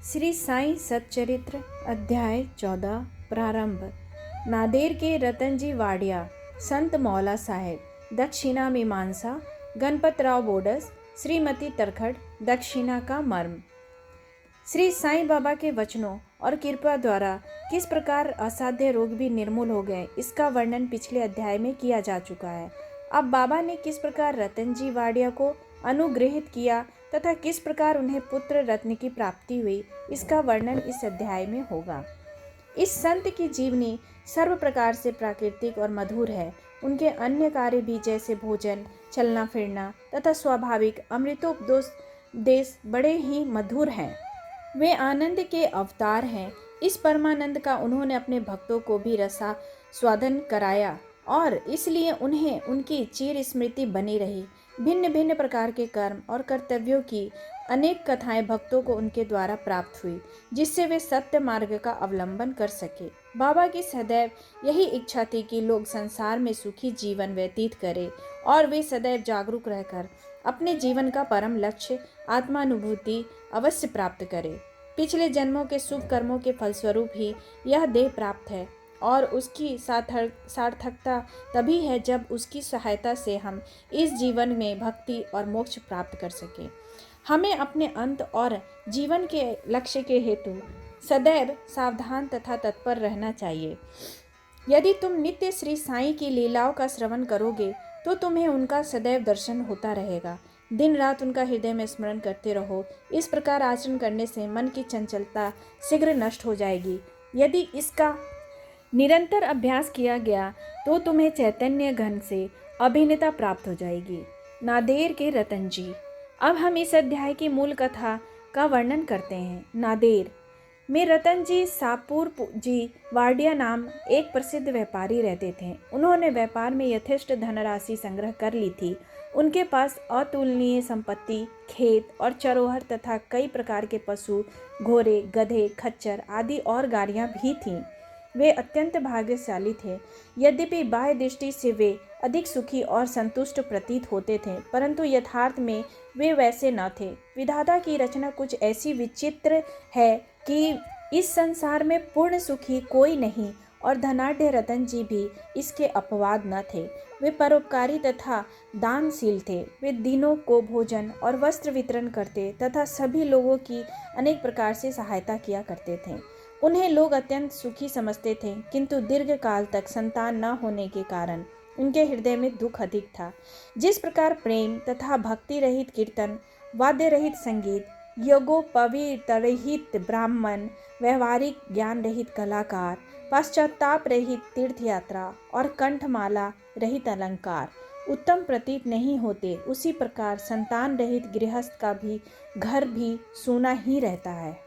श्री साईं सच्चरित्र अध्याय 14 प्रारंभ। नादेर के रतनजी वाडिया, संत मौला साहेब, दक्षिणा मीमांसा, गणपतराव बोडस, श्रीमती तरखड़, दक्षिणा का मर्म। श्री साईं बाबा के वचनों और कृपा द्वारा किस प्रकार असाध्य रोग भी निर्मूल हो गए, इसका वर्णन पिछले अध्याय में किया जा चुका है। अब बाबा ने किस प्रकार रतनजी वाडिया को अनुग्रहित किया तथा किस प्रकार उन्हें पुत्र रत्न की प्राप्ति हुई, इसका वर्णन इस अध्याय में होगा। इस संत की जीवनी सर्व प्रकार से प्राकृतिक और मधुर है। उनके अन्य कार्य भी जैसे भोजन, चलना फिरना तथा स्वाभाविक अमृतोपदेश बड़े ही मधुर हैं। वे आनंद के अवतार हैं। इस परमानंद का उन्होंने अपने भक्तों को भी रसा स्वादन कराया और इसलिए उन्हें उनकी चिर स्मृति बनी रही। भिन्न भिन्न प्रकार के कर्म और कर्तव्यों की अनेक कथाएं भक्तों को उनके द्वारा प्राप्त हुई, जिससे वे सत्य मार्ग का अवलंबन कर सके। बाबा की सदैव यही इच्छा थी कि लोग संसार में सुखी जीवन व्यतीत करें और वे सदैव जागरूक रहकर अपने जीवन का परम लक्ष्य आत्मानुभूति अवश्य प्राप्त करें। पिछले जन्मों के शुभ कर्मों के फलस्वरूप ही यह देह प्राप्त है और उसकी सार्थकता तभी है जब उसकी सहायता से हम इस जीवन में भक्ति और मोक्ष प्राप्त कर सकें। हमें अपने अंत और जीवन के लक्ष्य के हेतु सदैव सावधान तथा तत्पर रहना चाहिए। यदि तुम नित्य श्री साईं की लीलाओं का श्रवण करोगे तो तुम्हें उनका सदैव दर्शन होता रहेगा। दिन रात उनका हृदय में स्मरण करते रहो। इस प्रकार आचरण करने से मन की चंचलता शीघ्र नष्ट हो जाएगी। यदि इसका निरंतर अभ्यास किया गया तो तुम्हें चैतन्य घन से अभिन्नता प्राप्त हो जाएगी। नादेर के रतन जी। अब हम इस अध्याय की मूल कथा का वर्णन करते हैं। नादेर में रतन जी सापुर जी वाडिया नाम एक प्रसिद्ध व्यापारी रहते थे। उन्होंने व्यापार में यथेष्ट धनराशि संग्रह कर ली थी। उनके पास अतुलनीय संपत्ति, खेत और चरोहर तथा कई प्रकार के पशु, घोड़े, गधे, खच्चर आदि और गाड़ियां भी थीं। वे अत्यंत भाग्यशाली थे। यद्यपि बाह्य दृष्टि से वे अधिक सुखी और संतुष्ट प्रतीत होते थे, परंतु यथार्थ में वे वैसे न थे। विधाता की रचना कुछ ऐसी विचित्र है कि इस संसार में पूर्ण सुखी कोई नहीं और धनाढ्य रतन जी भी इसके अपवाद न थे। वे परोपकारी तथा दानशील थे। वे दीनों को भोजन और वस्त्र वितरण करते तथा सभी लोगों की अनेक प्रकार से सहायता किया करते थे। उन्हें लोग अत्यंत सुखी समझते थे, किंतु दीर्घ काल तक संतान न होने के कारण उनके हृदय में दुख अधिक था। जिस प्रकार प्रेम तथा भक्ति रहित कीर्तन, वाद्य रहित संगीत, यज्ञोपवीत रहित ब्राह्मण, व्यवहारिक ज्ञान रहित कलाकार, पश्चाताप रहित तीर्थ यात्रा और कंठमाला रहित अलंकार उत्तम प्रतीत नहीं होते, उसी प्रकार संतान रहित गृहस्थ का भी घर भी सूना ही रहता है।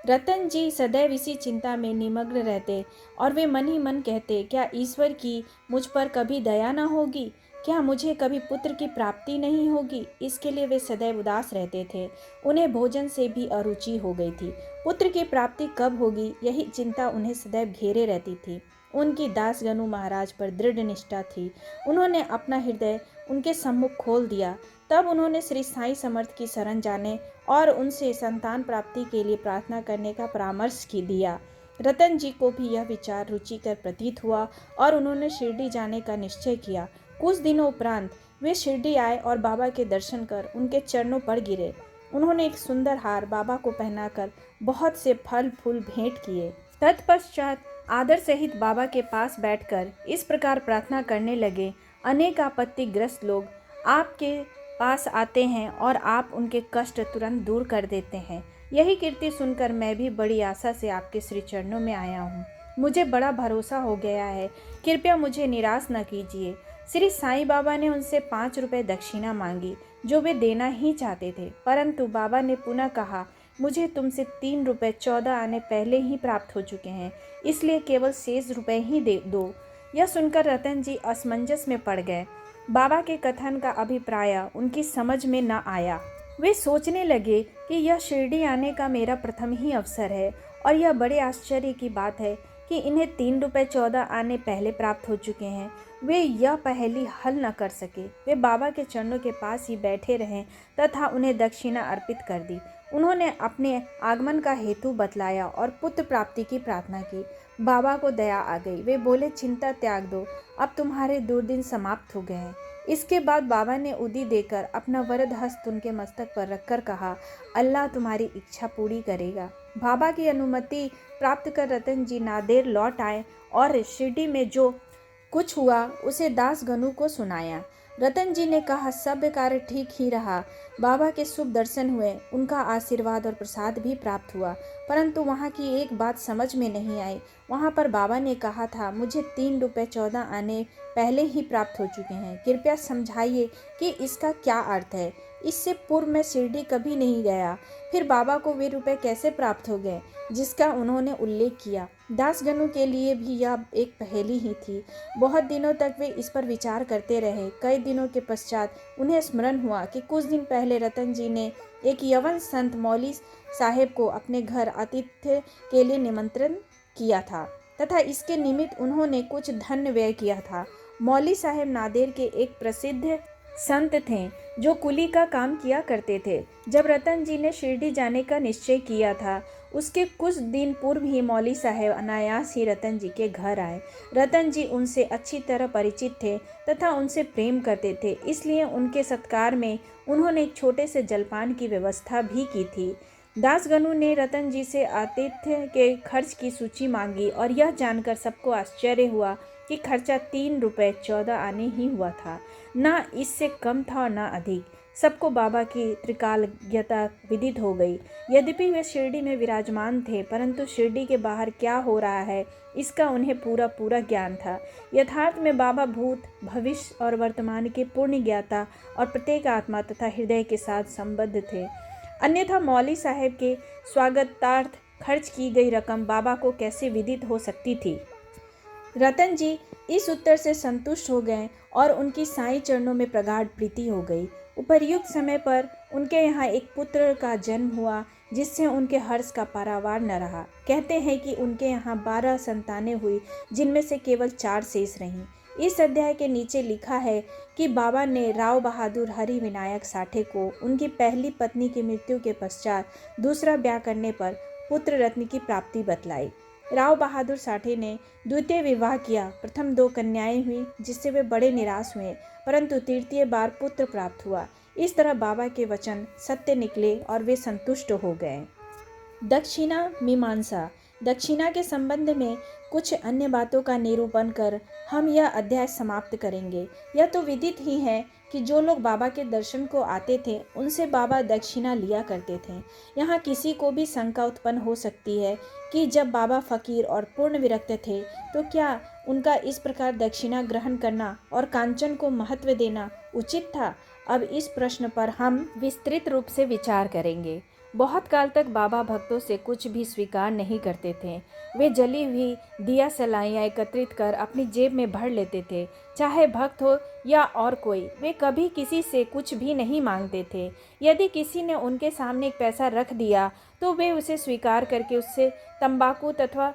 रतन जी सदैव इसी चिंता में निमग्न रहते और वे मन ही मन कहते, क्या ईश्वर की मुझ पर कभी दया न होगी? क्या मुझे कभी पुत्र की प्राप्ति नहीं होगी? इसके लिए वे सदैव उदास रहते थे। उन्हें भोजन से भी अरुचि हो गई थी। पुत्र की प्राप्ति कब होगी, यही चिंता उन्हें सदैव घेरे रहती थी। उनकी दासगनु महाराज पर दृढ़ निष्ठा थी। उन्होंने अपना हृदय उनके सम्मुख खोल दिया। तब उन्होंने श्री साईं समर्थ की शरण जाने और उनसे संतान प्राप्ति के लिए प्रार्थना करने का परामर्श दिया। रतन जी को भी यह विचार रुचिकर प्रतीत हुआ और उन्होंने शिरडी जाने का निश्चय किया। कुछ दिनों उपरांत वे शिरडी आए और बाबा के दर्शन कर उनके चरणों पर गिरे। उन्होंने एक सुंदर हार बाबा को पहनाकर बहुत से फल फूल भेंट किए। तत्पश्चात आदर सहित बाबा के पास बैठकर इस प्रकार प्रार्थना करने लगे, अनेक आपत्तिग्रस्त लोग आपके पास आते हैं और आप उनके कष्ट तुरंत दूर कर देते हैं। यही कीर्ति सुनकर मैं भी बड़ी आशा से आपके श्री चरणों में आया हूँ। मुझे बड़ा भरोसा हो गया है, कृपया मुझे निराश न कीजिए। श्री साईं बाबा ने उनसे 5 रुपये दक्षिणा मांगी, जो वे देना ही चाहते थे, परंतु बाबा ने पुनः कहा, मुझे तुमसे 3 रुपये 14 आने पहले ही प्राप्त हो चुके हैं, इसलिए केवल शेष रुपये ही दे दो। यह सुनकर रतन जी असमंजस में पड़ गए। बाबा के कथन का अभिप्राय उनकी समझ में न आया। वे सोचने लगे कि यह शिरडी आने का मेरा प्रथम ही अवसर है और यह बड़े आश्चर्य की बात है कि इन्हें 3 रुपये 14 आने पहले प्राप्त हो चुके हैं। वे यह पहेली हल न कर सके। वे बाबा के चरणों के पास ही बैठे रहे तथा उन्हें दक्षिणा अर्पित कर दी। उन्होंने अपने आगमन का हेतु बतलाया और पुत्र प्राप्ति की प्रार्थना की। बाबा को दया आ गई। वे बोले, चिंता त्याग दो, अब तुम्हारे दुर्दिन समाप्त हो गए हैं। इसके बाद बाबा ने उदी देकर अपना वरद हस्त उनके मस्तक पर रखकर कहा, अल्लाह तुम्हारी इच्छा पूरी करेगा। बाबा की अनुमति प्राप्त कर रतन जी नादेर लौट आए और शिरडी में जो कुछ हुआ उसे दास गनु को सुनाया। रतन जी ने कहा, सब कार्य ठीक ही रहा। बाबा के शुभ दर्शन हुए, उनका आशीर्वाद और प्रसाद भी प्राप्त हुआ, परंतु वहाँ की एक बात समझ में नहीं आई। वहाँ पर बाबा ने कहा था, मुझे 3 रुपये 14 आने पहले ही प्राप्त हो चुके हैं। कृपया समझाइए कि इसका क्या अर्थ है। इससे पूर्व मैं शिरडी कभी नहीं गया, फिर बाबा को वे रुपए कैसे प्राप्त हो गए जिसका उन्होंने उल्लेख किया। दासगनु के लिए भी यह एक पहेली ही थी। बहुत दिनों तक वे इस पर विचार करते रहे। कई दिनों के पश्चात उन्हें स्मरण हुआ कि कुछ दिन पहले रतन जी ने एक यवन संत मौली साहेब को अपने घर आतिथ्य के लिए निमंत्रण किया था तथा इसके निमित्त उन्होंने कुछ धन व्यय किया था। मौली साहेब नादेर के एक प्रसिद्ध संत थे जो कुली का काम किया करते थे। जब रतन जी ने शिरडी जाने का निश्चय किया था, उसके कुछ दिन पूर्व ही मौली साहेब अनायास ही रतन जी के घर आए। रतन जी उनसे अच्छी तरह परिचित थे तथा उनसे प्रेम करते थे, इसलिए उनके सत्कार में उन्होंने एक छोटे से जलपान की व्यवस्था भी की थी। दासगनु ने रतन जी से आतिथ्य के खर्च की सूची मांगी और यह जानकर सबको आश्चर्य हुआ कि खर्चा 3 रुपये 14 आने ही हुआ था, ना इससे कम था और ना अधिक। सबको बाबा की त्रिकालज्ञता विदित हो गई। यद्यपि वे शिरडी में विराजमान थे, परंतु शिरडी के बाहर क्या हो रहा है इसका उन्हें पूरा ज्ञान था। यथार्थ में बाबा भूत, भविष्य और वर्तमान के पूर्ण ज्ञाता और प्रत्येक आत्मा तथा हृदय के साथ संबद्ध थे। अन्यथा मौली साहेब के स्वागतार्थ खर्च की गई रकम बाबा को कैसे विदित हो सकती थी। रतन जी इस उत्तर से संतुष्ट हो गए और उनकी साईं चरणों में प्रगाढ़ प्रीति हो गई। उपर्युक्त समय पर उनके यहाँ एक पुत्र का जन्म हुआ जिससे उनके हर्ष का पारावार न रहा। कहते हैं कि उनके यहाँ 12 संतानें हुई, जिनमें से केवल 4 शेष रहीं। इस अध्याय के नीचे लिखा है कि बाबा ने राव बहादुर हरि विनायक साठे को उनकी पहली पत्नी की मृत्यु के पश्चात दूसरा ब्याह करने पर पुत्र रत्न की प्राप्ति बतलाई। राव बहादुर साठे ने द्वितीय विवाह किया। प्रथम 2 कन्याएं हुई जिससे वे बड़े निराश हुए, परंतु तृतीय बार पुत्र प्राप्त हुआ। इस तरह बाबा के वचन सत्य निकले और वे संतुष्ट हो गए। दक्षिणा मीमांसा। दक्षिणा के संबंध में कुछ अन्य बातों का निरूपण कर हम यह अध्याय समाप्त करेंगे। यह तो विदित ही है कि जो लोग बाबा के दर्शन को आते थे उनसे बाबा दक्षिणा लिया करते थे। यहाँ किसी को भी शंका उत्पन्न हो सकती है कि जब बाबा फकीर और पूर्ण विरक्त थे तो क्या उनका इस प्रकार दक्षिणा ग्रहण करना और कांचन को महत्व देना उचित था। अब इस प्रश्न पर हम विस्तृत रूप से विचार करेंगे। बहुत काल तक बाबा भक्तों से कुछ भी स्वीकार नहीं करते थे। वे जली हुई दिया सलाइयाँ एकत्रित कर अपनी जेब में भर लेते थे। चाहे भक्त हो या और कोई, वे कभी किसी से कुछ भी नहीं मांगते थे। यदि किसी ने उनके सामने एक पैसा रख दिया तो वे उसे स्वीकार करके उससे तंबाकू तथा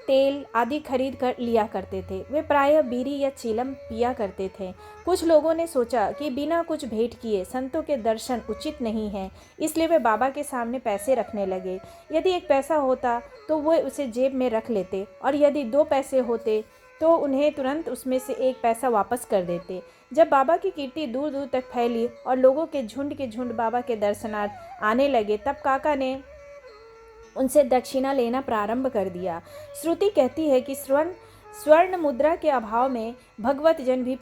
तेल आदि खरीद कर लिया करते थे। वे प्रायः बीड़ी या चीलम पिया करते थे। कुछ लोगों ने सोचा कि बिना कुछ भेंट किए संतों के दर्शन उचित नहीं है, इसलिए वे बाबा के सामने पैसे रखने लगे। यदि 1 पैसा होता तो वे उसे जेब में रख लेते और यदि 2 पैसे होते तो उन्हें तुरंत उसमें से 1 पैसा वापस कर देते। जब बाबा की कीर्ति दूर दूर तक फैली और लोगों के झुंड बाबा के दर्शनार्थ आने लगे, तब काका ने उनसे दक्षिणा लेना प्रारंभ कर दिया। श्रुति कहती है कि स्वर्ण मुद्रा के अभाव में भगवत जन भी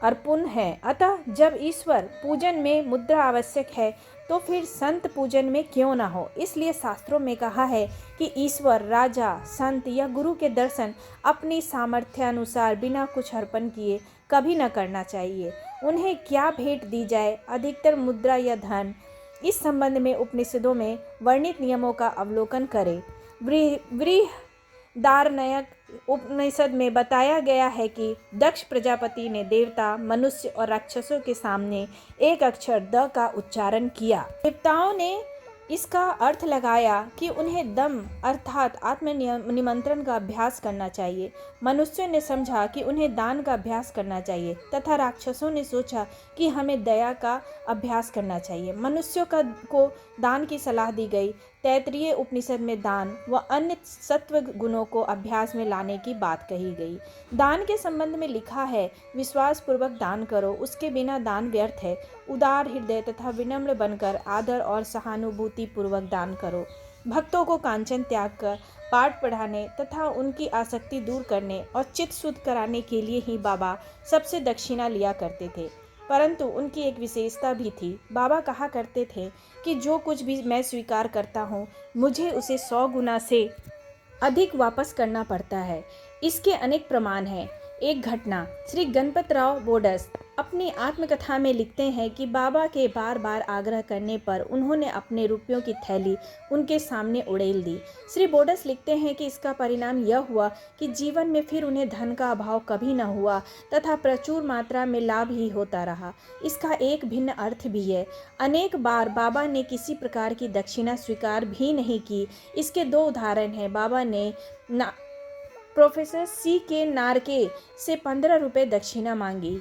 अर्पण है। अतः जब ईश्वर पूजन में मुद्रा आवश्यक है तो फिर संत पूजन में क्यों न हो। इसलिए शास्त्रों में कहा है कि ईश्वर, राजा, संत या गुरु के दर्शन अपनी सामर्थ्यानुसार बिना कुछ अर्पण किए कभी न करना चाहिए। उन्हें क्या भेंट दी जाए, अधिकतर मुद्रा या धन। इस संबंध में उपनिषदों में वर्णित नियमों का अवलोकन करें। बृहदारण्यक उपनिषद में बताया गया है कि दक्ष प्रजापति ने देवता, मनुष्य और राक्षसों के सामने एक अक्षर द का उच्चारण किया। देवताओं ने इसका अर्थ लगाया कि उन्हें दम अर्थात आत्म निमंत्रण का अभ्यास करना चाहिए। मनुष्यों ने समझा कि उन्हें दान का अभ्यास करना चाहिए तथा राक्षसों ने सोचा कि हमें दया का अभ्यास करना चाहिए। मनुष्यों को दान की सलाह दी गई। तैत्तिरीय उपनिषद में दान व अन्य सत्व गुणों को अभ्यास में लाने की बात कही गई। दान के संबंध में लिखा है, विश्वास पूर्वक दान करो, उसके बिना दान व्यर्थ है। उदार हृदय तथा विनम्र बनकर आदर और सहानुभूति पूर्वक दान करो। भक्तों को कांचन त्याग कर पाठ पढ़ाने तथा उनकी आसक्ति दूर करने और चित्त शुद्ध कराने के लिए ही बाबा सबसे दक्षिणा लिया करते थे। परंतु उनकी एक विशेषता भी थी। बाबा कहा करते थे कि जो कुछ भी मैं स्वीकार करता हूँ, मुझे उसे 100 गुना से अधिक वापस करना पड़ता है। इसके अनेक प्रमाण हैं। एक घटना, श्री गणपतराव बोडस अपनी आत्मकथा में लिखते हैं कि बाबा के बार बार आग्रह करने पर उन्होंने अपने रुपयों की थैली उनके सामने उड़ेल दी। श्री बोडस लिखते हैं कि इसका परिणाम यह हुआ कि जीवन में फिर उन्हें धन का अभाव कभी न हुआ तथा प्रचुर मात्रा में लाभ ही होता रहा। इसका एक भिन्न अर्थ भी है। अनेक बार बाबा ने किसी प्रकार की दक्षिणा स्वीकार भी नहीं की। इसके 2 उदाहरण हैं। बाबा ने प्रोफेसर C.K. नारके से 15 रुपये दक्षिणा मांगी।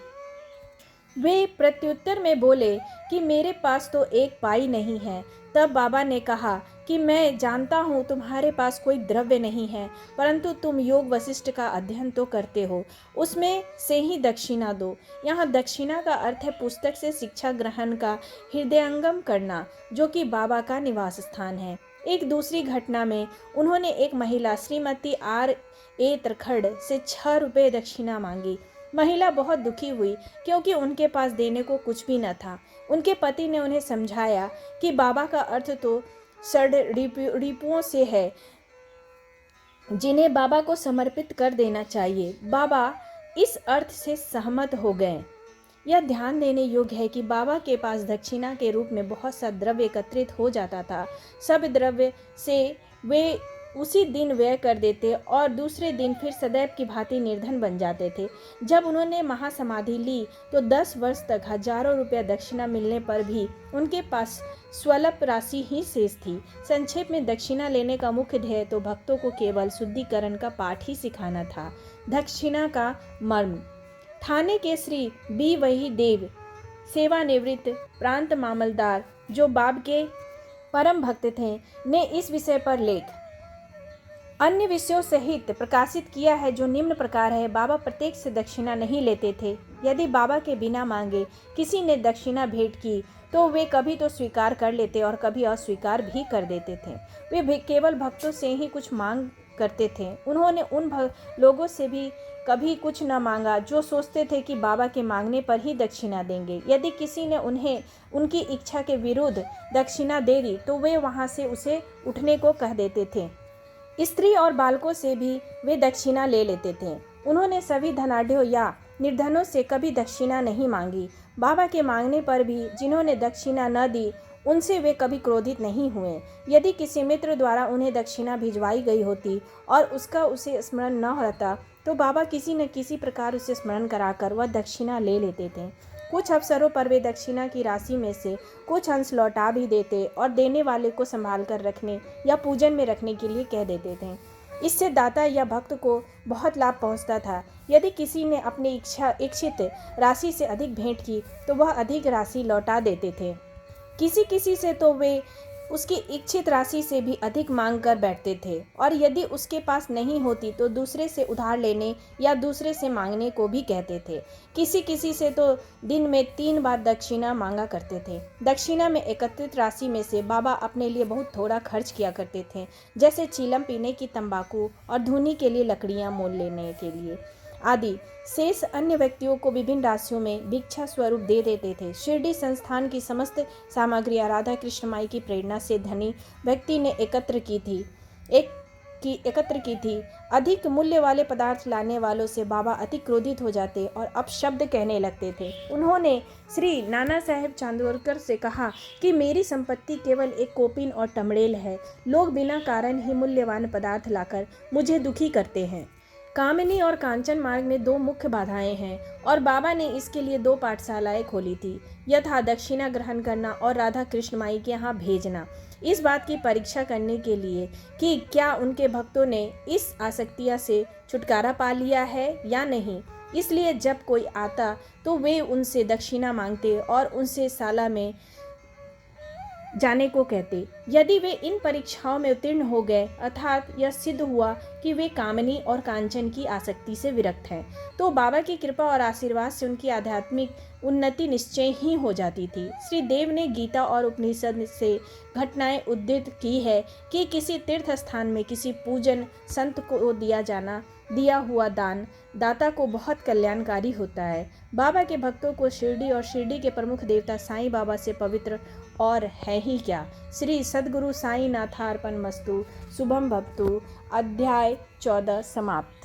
वे प्रत्युत्तर में बोले कि मेरे पास तो 1 पाई नहीं है। तब बाबा ने कहा कि मैं जानता हूँ तुम्हारे पास कोई द्रव्य नहीं है, परंतु तुम योग वशिष्ठ का अध्ययन तो करते हो, उसमें से ही दक्षिणा दो। यहाँ दक्षिणा का अर्थ है पुस्तक से शिक्षा ग्रहण का हृदयंगम करना, जो कि बाबा का निवास स्थान है। एक दूसरी घटना में उन्होंने एक महिला श्रीमती R.A. तरखड़ से 6 रुपये दक्षिणा मांगी। महिला बहुत दुखी हुई क्योंकि उनके पास देने को कुछ भी न था। उनके पति ने उन्हें समझाया कि बाबा का अर्थ तो रिपुओं से है, जिन्हें बाबा को समर्पित कर देना चाहिए। बाबा इस अर्थ से सहमत हो गए। यह ध्यान देने योग्य है कि बाबा के पास दक्षिणा के रूप में बहुत सा द्रव्य एकत्रित हो जाता था। सब द्रव्य से वे उसी दिन व्यय कर देते और दूसरे दिन फिर सदैव की भांति निर्धन बन जाते थे। जब उन्होंने महासमाधि ली तो 10 वर्ष तक हजारों रुपया दक्षिणा मिलने पर भी उनके पास स्वल्प राशि ही शेष थी। संक्षेप में दक्षिणा लेने का मुख्य ध्येय तो भक्तों को केवल शुद्धिकरण का पाठ ही सिखाना था। दक्षिणा का मर्म। थाने के श्री B. वही देव, सेवानिवृत्त प्रांत मामलदार, जो बाब के परम भक्त थे, ने इस विषय पर लेख अन्य विषयों सहित प्रकाशित किया है, जो निम्न प्रकार है। बाबा प्रत्येक से दक्षिणा नहीं लेते थे। यदि बाबा के बिना मांगे किसी ने दक्षिणा भेंट की तो वे कभी तो स्वीकार कर लेते और कभी अस्वीकार भी कर देते थे। वे केवल भक्तों से ही कुछ मांग करते थे। उन्होंने उन लोगों से भी कभी कुछ न मांगा जो सोचते थे कि बाबा के मांगने पर ही दक्षिणा देंगे। यदि किसी ने उन्हें उनकी इच्छा के विरुद्ध दक्षिणा दे दी तो वे वहां से उसे उठने को कह देते थे। स्त्री और बालकों से भी वे दक्षिणा ले लेते थे। उन्होंने सभी धनाढ्यों या निर्धनों से कभी दक्षिणा नहीं मांगी। बाबा के मांगने पर भी जिन्होंने दक्षिणा न दी उनसे वे कभी क्रोधित नहीं हुए। यदि किसी मित्र द्वारा उन्हें दक्षिणा भिजवाई गई होती और उसका उसे स्मरण न रहता तो बाबा किसी न किसी प्रकार उसे स्मरण कराकर वह दक्षिणा ले लेते थे। कुछ अवसरों पर वे दक्षिणा की राशि में से कुछ अंश लौटा भी देते और देने वाले को संभाल कर रखने या पूजन में रखने के लिए कह देते थे। इससे दाता या भक्त को बहुत लाभ पहुंचता था। यदि किसी ने अपनी इच्छित राशि से अधिक भेंट की तो वह अधिक राशि लौटा देते थे। किसी से तो वे उसकी इच्छित राशि से भी अधिक मांग कर बैठते थे और यदि उसके पास नहीं होती तो दूसरे से उधार लेने या दूसरे से मांगने को भी कहते थे। किसी से तो दिन में 3 बार दक्षिणा मांगा करते थे। दक्षिणा में एकत्रित राशि में से बाबा अपने लिए बहुत थोड़ा खर्च किया करते थे, जैसे चीलम पीने की तंबाकू और धुनी के लिए लकड़ियां मोल लेने के लिए आदि। शेष अन्य व्यक्तियों को विभिन्न राशियों में भिक्षा स्वरूप दे देते थे। शिरडी संस्थान की समस्त सामग्रियां राधा कृष्ण माई की प्रेरणा से धनी व्यक्ति ने एकत्र की थी। अधिक मूल्य वाले पदार्थ लाने वालों से बाबा अति क्रोधित हो जाते और अपशब्द कहने लगते थे। उन्होंने श्री नाना साहेब चांदोरकर से कहा कि मेरी संपत्ति केवल एक कोपिन और टमड़ेल है। लोग बिना कारण ही मूल्यवान पदार्थ लाकर मुझे दुखी करते हैं। कामिनी और कांचन मार्ग में 2 मुख्य बाधाएं हैं और बाबा ने इसके लिए 2 पाठशालाएं खोली थी, यथा दक्षिणा ग्रहण करना और राधा कृष्ण माई के यहाँ भेजना। इस बात की परीक्षा करने के लिए कि क्या उनके भक्तों ने इस आसक्तियाँ से छुटकारा पा लिया है या नहीं। इसलिए जब कोई आता तो वे उनसे दक्षिणा मांगते और उनसे शाला में जाने को कहते। यदि वे इन परीक्षाओं में उत्तीर्ण हो गए, अर्थात यह सिद्ध हुआ कि वे कामनी और कांचन की आसक्ति से विरक्त हैं, तो बाबा की कृपा और आशीर्वाद से उनकी आध्यात्मिक उन्नति निश्चय ही हो जाती थी। श्री देव ने गीता और उपनिषद से घटनाएं उद्धृत की है कि किसी तीर्थ स्थान में किसी पूजन संत को दिया हुआ दान दाता को बहुत कल्याणकारी होता है। बाबा के भक्तों को शिरडी और शिरडी के प्रमुख देवता साईं बाबा से पवित्र और है ही क्या। श्री सद्गुरु साईं नाथार्पण मस्तु। शुभम भवतु। अध्याय 14 समाप्त।